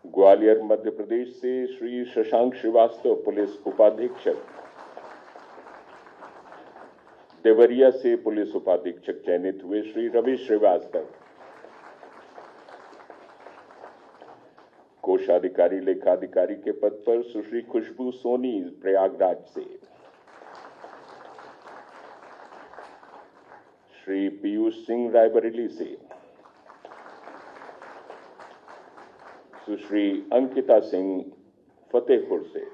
ग्वालियर मध्य प्रदेश से श्री शशांक श्रीवास्तव पुलिस उपाधीक्षक, देवरिया से पुलिस उपाधीक्षक चयनित हुए श्री रवि श्रीवास्तव, कोषाधिकारी लेखाधिकारी के पद पर सुश्री खुशबू सोनी प्रयागराज से, श्री पीयूष सिंह रायबरेली से, सुश्री अंकिता सिंह फतेहपुर से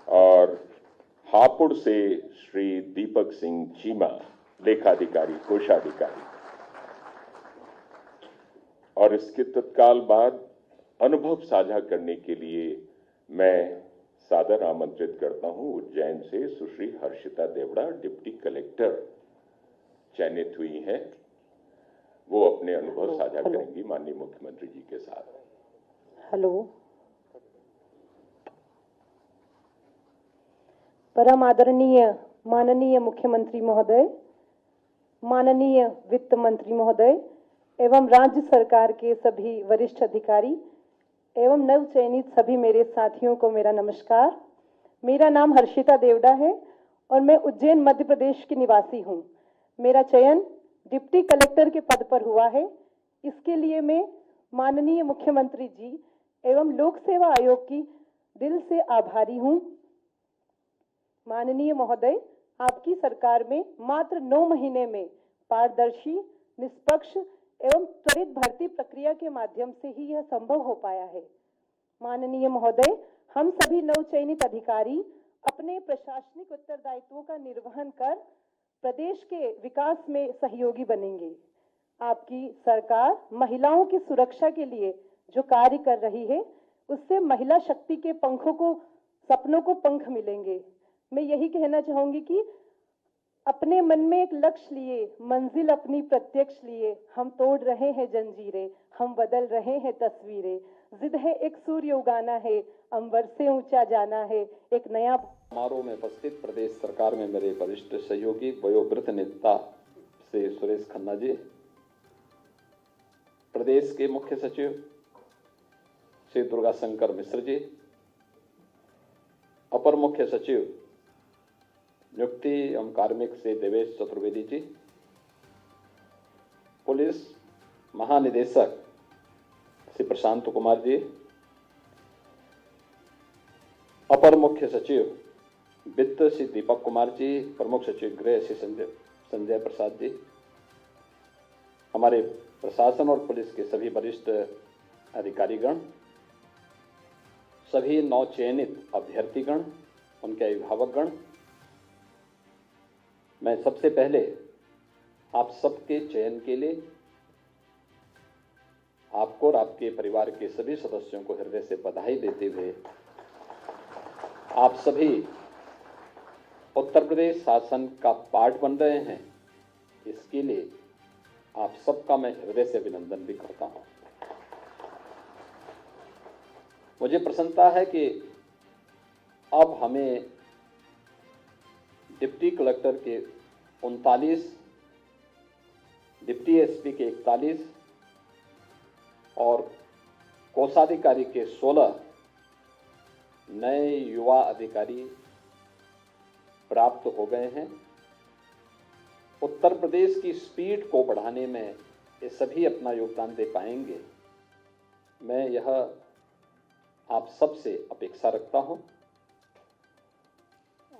और हापुड़ से श्री दीपक सिंह चीमा लेखाधिकारी कोषाधिकारी। और इसके तत्काल बाद अनुभव साझा करने के लिए मैं सादर आमंत्रित करता हूं उज्जैन से सुश्री हर्षिता देवड़ा, डिप्टी कलेक्टर चयनित हुई हैं। वो अपने अनुभव साझा करेंगी माननीय मुख्यमंत्री जी के साथ। हेलो। परम आदरणीय माननीय मुख्यमंत्री महोदय, माननीय वित्त मंत्री महोदय एवं राज्य सरकार के सभी वरिष्ठ अधिकारी एवं नव चयनित सभी मेरे साथियों को मेरा नमस्कार। मेरा नाम हर्षिता देवड़ा है और मैं उज्जैन मध्य प्रदेश की निवासी हूँ। मेरा चयन डिप्टी कलेक्टर के पद पर हुआ है। इसके लिए मैं माननीय मुख्यमंत्री जी एवं लोक सेवा आयोग की दिल से आभारी हूँ। माननीय महोदय, आपकी सरकार में मात्र 9 महीने में पारदर्शी, निष्पक्ष एवं त्वरित भर्ती प्रक्रिया के माध्यम से ही यह संभव हो पाया है। माननीय महोदय, हम सभी नवचयनित अधिकारी अपने प्रशासनिक उत्तरदायित्वों का निर्वहन कर प्रदेश के विकास में सहयोगी बनेंगे। आपकी सरकार महिलाओं की सुरक्षा के लिए जो कार्य कर रही है, उससे महिला शक्ति के सपनों को पंख मिलेंगे। मैं यही कहना चाहूंगी कि अपने मन में एक लक्ष्य लिए, मंजिल अपनी प्रत्यक्ष लिए, हम तोड़ रहे हैं जंजीरें, हम बदल रहे हैं तस्वीरें। जिद है एक सूर्य उगाना है, अंबर से ऊंचा जाना है, एक नया। समारोह में उपस्थित प्रदेश सरकार में मेरे वरिष्ठ सहयोगी वयोवृद्ध नेता श्री सुरेश खन्ना जी, प्रदेश के मुख्य सचिव श्री दुर्गा शंकर मिश्र जी, अपर मुख्य सचिव नियुक्ति एवं कार्मिक श्री देवेश चतुर्वेदी जी, पुलिस महानिदेशक श्री प्रशांत कुमार जी, अपर मुख्य सचिव वित्त श्री दीपक कुमार जी, प्रमुख सचिव गृह श्री संजय प्रसाद जी, हमारे प्रशासन और पुलिस के सभी वरिष्ठ अधिकारीगण, सभी नवचयनित अभ्यर्थीगण, उनके अभिभावकगण, मैं सबसे पहले आप सबके चयन के लिए आपको और आपके परिवार के सभी सदस्यों को हृदय से बधाई देते हुए आप सभी उत्तर प्रदेश शासन का पार्ट बन रहे हैं, इसके लिए आप सबका मैं हृदय से अभिनंदन भी करता हूं। मुझे प्रसन्नता है कि अब हमें डिप्टी कलेक्टर के 39, डिप्टी एसपी के 41 और कोषाधिकारी के 16 नए युवा अधिकारी प्राप्त हो गए हैं। उत्तर प्रदेश की स्पीड को बढ़ाने में ये सभी अपना योगदान दे पाएंगे, मैं यह आप सबसे अपेक्षा रखता हूं।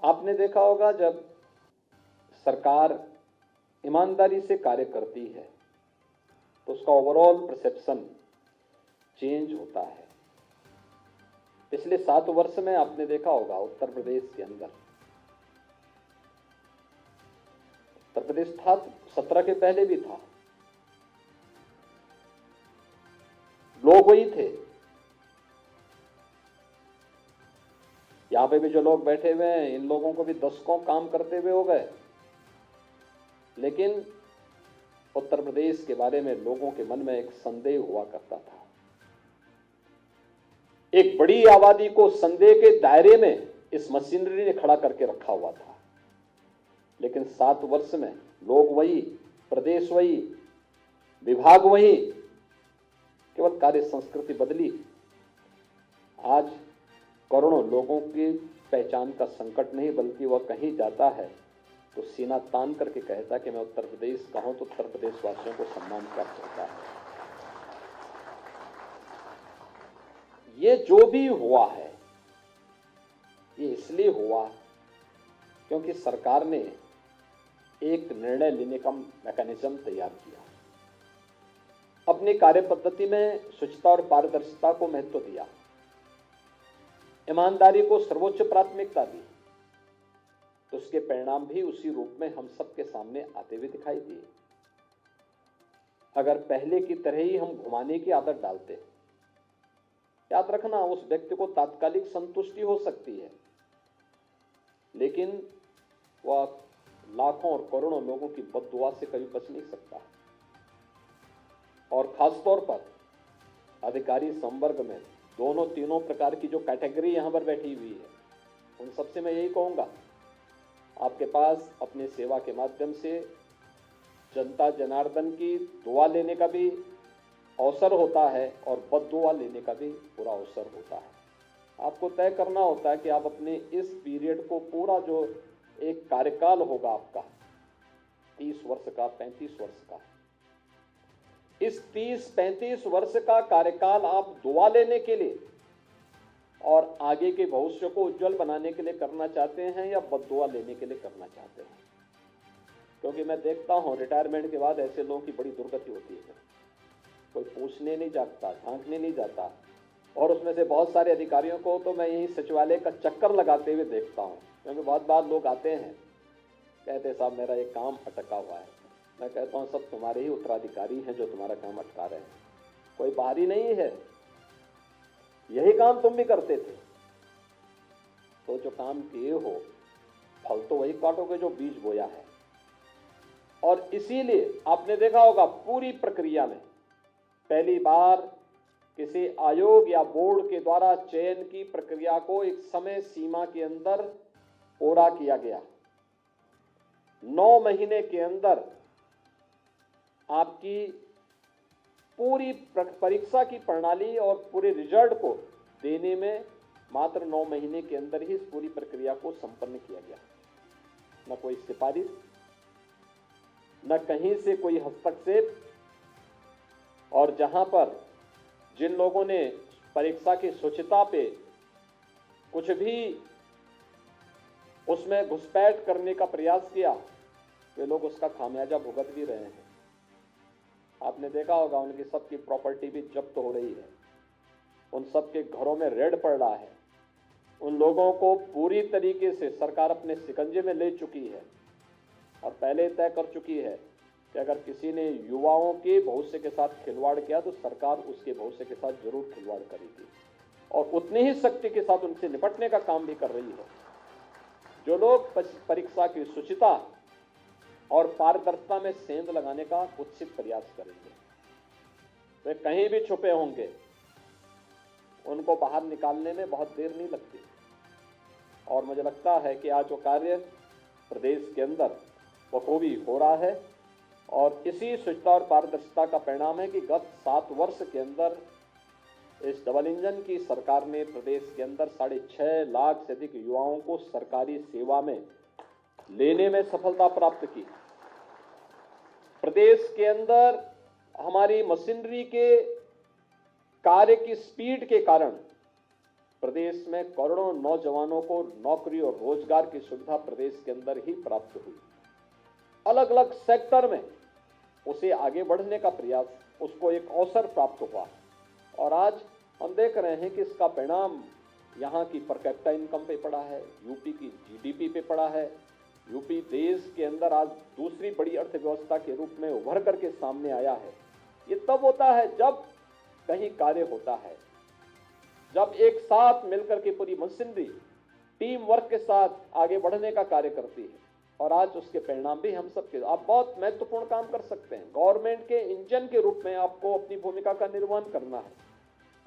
आपने देखा होगा, जब सरकार ईमानदारी से कार्य करती है तो उसका ओवरऑल परसेप्शन चेंज होता है। पिछले 7 वर्ष में आपने देखा होगा उत्तर प्रदेश के अंदर, उत्तर प्रदेश था 17 के पहले भी था, लोग वही थे। यहां पे भी जो लोग बैठे हुए हैं, इन लोगों को भी दशकों काम करते हुए हो गए, लेकिन उत्तर प्रदेश के बारे में लोगों के मन में एक संदेह हुआ करता था। एक बड़ी आबादी को संदेह के दायरे में इस मशीनरी ने खड़ा करके रखा हुआ था, लेकिन 7 वर्ष में लोग वही, प्रदेश वही, विभाग वही, केवल कार्य संस्कृति बदली, आज करोड़ों लोगों की पहचान का संकट नहीं, बल्कि वह कहीं जाता है तो सीना तान करके कहता कि मैं उत्तर प्रदेश का हूं, तो उत्तर प्रदेश वासियों को सम्मान प्राप्त होता है। ये जो भी हुआ है, ये इसलिए हुआ क्योंकि सरकार ने एक निर्णय लेने का मैकेनिज्म तैयार किया, अपनी कार्य पद्धति में शुचिता और पारदर्शिता को महत्व दिया, ईमानदारी को सर्वोच्च प्राथमिकता दी, तो उसके परिणाम भी उसी रूप में हम सबके सामने आते हुए दिखाई दिए। अगर पहले की तरह ही हम घुमाने की आदत डालते, याद रखना उस व्यक्ति को तात्कालिक संतुष्टि हो सकती है, लेकिन वह लाखों और करोड़ों लोगों की बद्दुआ से कभी बच नहीं सकता। और खासतौर पर अधिकारी संवर्ग में दोनों तीनों प्रकार की जो कैटेगरी यहां पर बैठी हुई है, उन सबसे मैं यही कहूंगा, आपके पास अपने सेवा के माध्यम से जनता जनार्दन की दुआ लेने का भी अवसर होता है और बद्दुआ लेने का भी पूरा अवसर होता है। आपको तय करना होता है कि आप अपने इस पीरियड को पूरा जो एक कार्यकाल होगा आपका 30 वर्ष का, 35 वर्ष का, इस 30-35 वर्ष का कार्यकाल आप दुआ लेने के लिए और आगे के भविष्य को उज्जवल बनाने के लिए करना चाहते हैं या बद्दुआ लेने के लिए करना चाहते हैं। क्योंकि मैं देखता हूं रिटायरमेंट के बाद ऐसे लोगों की बड़ी दुर्गति होती है, कोई पूछने नहीं जाता, झांकने नहीं जाता, और उसमें से बहुत सारे अधिकारियों को तो मैं यही सचिवालय का चक्कर लगाते हुए देखता हूं। क्योंकि बहुत बार लोग आते हैं, कहते साहब मेरा एक काम अटका हुआ है। मैं कहता हूं सब तुम्हारे ही उत्तराधिकारी हैं जो तुम्हारा काम अटका रहे हैं, कोई बाहरी नहीं है, यही काम तुम भी करते थे। तो जो काम किए हो फल तो वही काटोगे जो बीज बोया है। और इसीलिए आपने देखा होगा पूरी प्रक्रिया में पहली बार किसी आयोग या बोर्ड के द्वारा चयन की प्रक्रिया को एक समय सीमा के अंदर पूरा किया गया। 9 महीने के अंदर आपकी पूरी परीक्षा की प्रणाली और पूरे रिजल्ट को देने में मात्र 9 महीने के अंदर ही इस पूरी प्रक्रिया को संपन्न किया गया। न कोई सिफारिश, न कहीं से कोई हस्तक्षेप, और जहां पर जिन लोगों ने परीक्षा की शुचिता पे कुछ भी उसमें घुसपैठ करने का प्रयास किया, वे लोग उसका खामियाजा भुगत भी रहे हैं। आपने देखा होगा उनकी सबकी प्रॉपर्टी भी जब्त हो रही है, उन सबके घरों में रेड पड़ रहा है, उन लोगों को पूरी तरीके से सरकार अपने शिकंजे में ले चुकी है और पहले तय कर चुकी है कि अगर किसी ने युवाओं के भविष्य के साथ खिलवाड़ किया तो सरकार उसके भविष्य के साथ जरूर खिलवाड़ करेगी और उतनी ही शक्ति के साथ उनसे निपटने का काम भी कर रही है। जो लोग परीक्षा की शुचिता और पारदर्शिता में सेंध लगाने का कुत्सित प्रयास करेंगे, वे कहीं भी छुपे होंगे, उनको बाहर निकालने में बहुत देर नहीं लगती। और मुझे लगता है कि आज जो कार्य प्रदेश के अंदर बखूबी हो रहा है और इसी शुचिता और पारदर्शिता का परिणाम है कि गत 7 वर्ष के अंदर इस डबल इंजन की सरकार ने प्रदेश के अंदर 6.5 लाख से अधिक युवाओं को सरकारी सेवा में लेने में सफलता प्राप्त की। प्रदेश के अंदर हमारी मशीनरी के कार्य की स्पीड के कारण प्रदेश में करोड़ों नौजवानों को नौकरी और रोजगार की सुविधा प्रदेश के अंदर ही प्राप्त हुई। अलग अलग सेक्टर में उसे आगे बढ़ने का प्रयास, उसको एक अवसर प्राप्त हुआ और आज हम देख रहे हैं कि इसका परिणाम यहाँ की पर कैपिटा इनकम पे पड़ा है, यूपी की जीडीपी पे पड़ा है। यूपी देश के अंदर आज दूसरी बड़ी अर्थव्यवस्था के रूप में उभर करके सामने आया है। ये तब होता है जब कहीं कार्य होता है, जब एक साथ मिलकर के पूरी मशीनरी टीम वर्क के साथ आगे बढ़ने का कार्य करती है और आज उसके परिणाम भी हम सबके, आप बहुत महत्वपूर्ण काम कर सकते हैं। गवर्नमेंट के इंजन के रूप में आपको अपनी भूमिका का निर्वहन करना है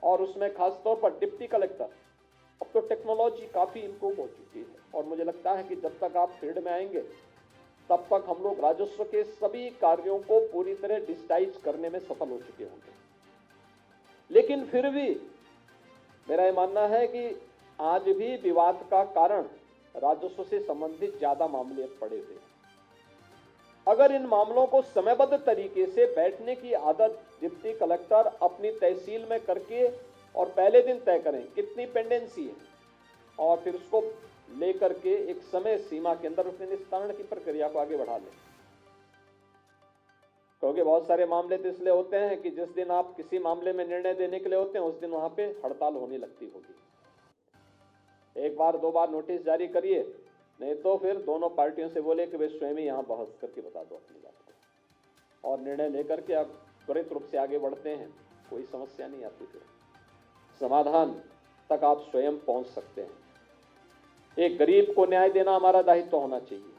और उसमें खासतौर पर डिप्टी कलेक्टर, अब तो टेक्नोलॉजी काफ़ी इंप्रूव हो चुकी है और मुझे लगता है कि जब तक आप फील्ड में आएंगे तब तक हम लोग राजस्व के सभी कार्यों को पूरी तरह डिजिटाइज करने में सफल हो चुके होंगे। लेकिन फिर भी मेरा ये मानना है कि आज भी विवाद का कारण राजस्व से संबंधित ज्यादा मामले पड़े हुए हैं। अगर इन मामलों को समयबद्ध तरीके से बैठने की आदत डिप्टी कलेक्टर अपनी तहसील में करके और पहले दिन तय करें कितनी पेंडेंसी है और फिर उसको लेकर के एक समय सीमा के अंदर उसके निस्तारण की प्रक्रिया को आगे बढ़ा लें। क्योंकि बहुत सारे मामले तो इसलिए होते हैं कि जिस दिन आप किसी मामले में निर्णय देने के लिए होते हैं उस दिन वहां पे हड़ताल होने लगती होगी। एक बार दो बार नोटिस जारी करिए, नहीं तो फिर दोनों पार्टियों से बोले कि वे स्वयं ही यहाँ बहस करके बता दो अपनी बात को और निर्णय लेकर के आप त्वरित रूप से आगे बढ़ते हैं, कोई समस्या नहीं आती, फिर समाधान तक आप स्वयं पहुंच सकते हैं। एक गरीब को न्याय देना हमारा दायित्व होना चाहिए।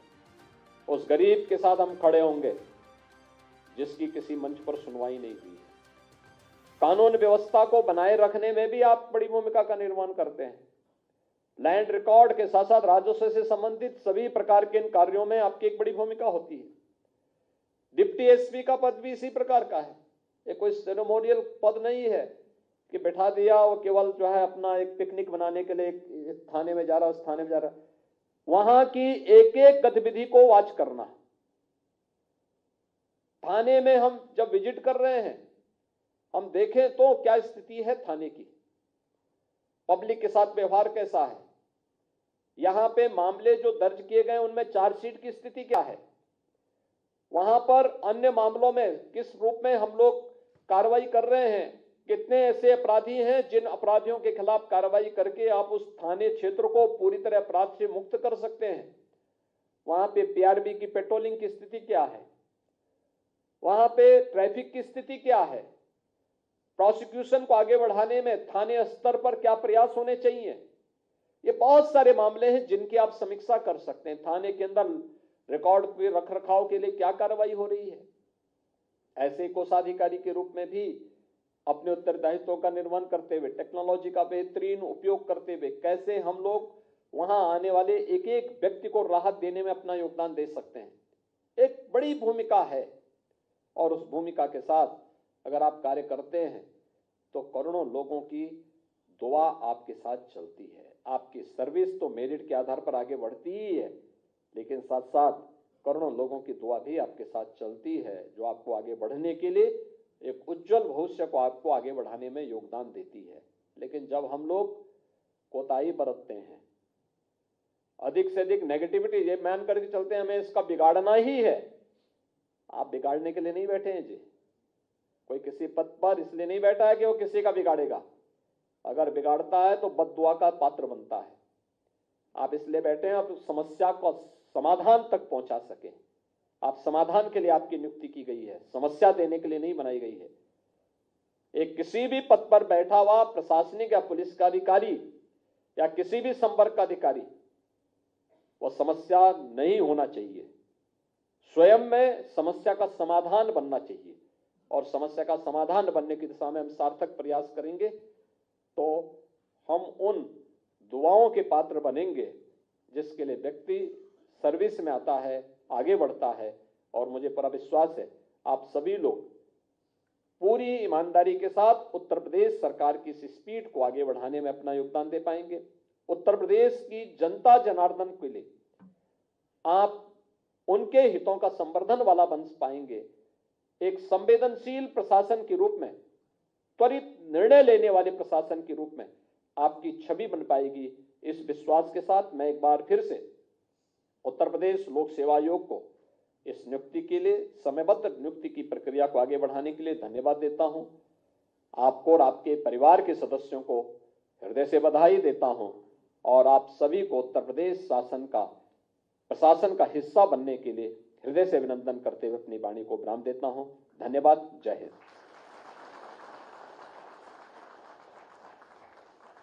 उस गरीब के साथ हम खड़े होंगे जिसकी किसी मंच पर सुनवाई नहीं हुई है। कानून व्यवस्था को बनाए रखने में भी आप बड़ी भूमिका का निर्वहन करते हैं। लैंड रिकॉर्ड के साथ साथ राजस्व से संबंधित सभी प्रकार के इन कार्यों में आपकी एक बड़ी भूमिका होती है। डिप्टी एसपी का पद भी इसी प्रकार का है। ये कोई सेरेमोनियल पद नहीं है कि बैठा दिया वो केवल जो है अपना एक पिकनिक बनाने के लिए एक थाने में जा रहा, उस थाने में जा रहा। वहां की एक एक गतिविधि को वॉच करना। थाने में हम जब विजिट कर रहे हैं, हम देखें तो क्या स्थिति है थाने की, पब्लिक के साथ व्यवहार कैसा है, यहां पे मामले जो दर्ज किए गए उनमें चार्जशीट की स्थिति क्या है, वहां पर अन्य मामलों में किस रूप में हम लोग कार्रवाई कर रहे हैं, कितने ऐसे अपराधी हैं जिन अपराधियों के खिलाफ कार्रवाई करके आप उस थाने क्षेत्र को पूरी तरह अपराध से मुक्त कर सकते हैं। वहां पे पीआरबी की पेट्रोलिंग की स्थिति क्या है, वहां पे ट्रैफिक की स्थिति क्या है, प्रोसिक्यूशन को आगे बढ़ाने में थाने स्तर पर क्या प्रयास होने चाहिए। ये बहुत सारे मामले हैं जिनकी आप समीक्षा कर सकते हैं। थाने के अंदर रिकॉर्ड के रखरखाव के लिए क्या कार्रवाई हो रही है। ऐसे कोषाधिकारी के रूप में भी अपने उत्तरदायित्वों का निर्वहन करते हुए, टेक्नोलॉजी का बेहतरीन उपयोग करते हुए कैसे हम लोग वहां आने वाले एक एक व्यक्ति को राहत देने में अपना योगदान दे सकते हैं, एक बड़ी भूमिका है। और उस भूमिका के साथ अगर आप कार्य करते हैं तो करोड़ों लोगों की दुआ आपके साथ चलती है। आपकी सर्विस तो मेरिट के आधार पर आगे बढ़ती ही है, लेकिन साथ साथ करोड़ों लोगों की दुआ भी आपके साथ चलती है, जो आपको आगे बढ़ने के लिए एक उज्जवल भविष्य को आपको आगे बढ़ाने में योगदान देती है। लेकिन जब हम लोग कोताही बरतते हैं, अधिक से अधिक नेगेटिविटी ये मान करके चलते हैं हमें इसका बिगाड़ना ही है, आप बिगाड़ने के लिए नहीं बैठे हैं जी। कोई किसी पद पर इसलिए नहीं बैठा है कि वो किसी का बिगाड़ेगा। अगर बिगाड़ता है तो बद्दुआ का पात्र बनता है। आप इसलिए बैठे हैं आप समस्या को समाधान तक पहुंचा सके। आप समाधान के लिए आपकी नियुक्ति की गई है, समस्या देने के लिए नहीं बनाई गई है। एक किसी भी पद पर बैठा हुआ प्रशासनिक या पुलिस का अधिकारी या किसी भी संपर्क का अधिकारी, वह समस्या नहीं होना चाहिए, स्वयं में समस्या का समाधान बनना चाहिए। और समस्या का समाधान बनने की दिशा में हम सार्थक प्रयास करेंगे तो हम उन दुआओं के पात्र बनेंगे जिसके लिए व्यक्ति सर्विस में आता है, आगे बढ़ता है। और मुझे पूरा विश्वास है आप सभी लोग पूरी ईमानदारी के साथ उत्तर प्रदेश सरकार की इस स्पीड को आगे बढ़ाने में अपना योगदान दे पाएंगे। उत्तर प्रदेश की जनता जनार्दन के लिए आप उनके हितों का संवर्धन वाला बन पाएंगे। एक संवेदनशील प्रशासन के रूप में, त्वरित निर्णय लेने वाले प्रशासन के रूप में आपकी छवि बन पाएगी। इस विश्वास के साथ मैं एक बार फिर से उत्तर प्रदेश लोक सेवा आयोग को इस नियुक्ति के लिए, समयबद्ध नियुक्ति की प्रक्रिया को आगे बढ़ाने के लिए धन्यवाद देता हूं। आपको और आपके परिवार के सदस्यों को हृदय से बधाई देता हूं और आप सभी को उत्तर प्रदेश प्रशासन का हिस्सा बनने के लिए हृदय से अभिनंदन करते हुए अपनी वाणी को विराम देता हूं। धन्यवाद। जय हिंद।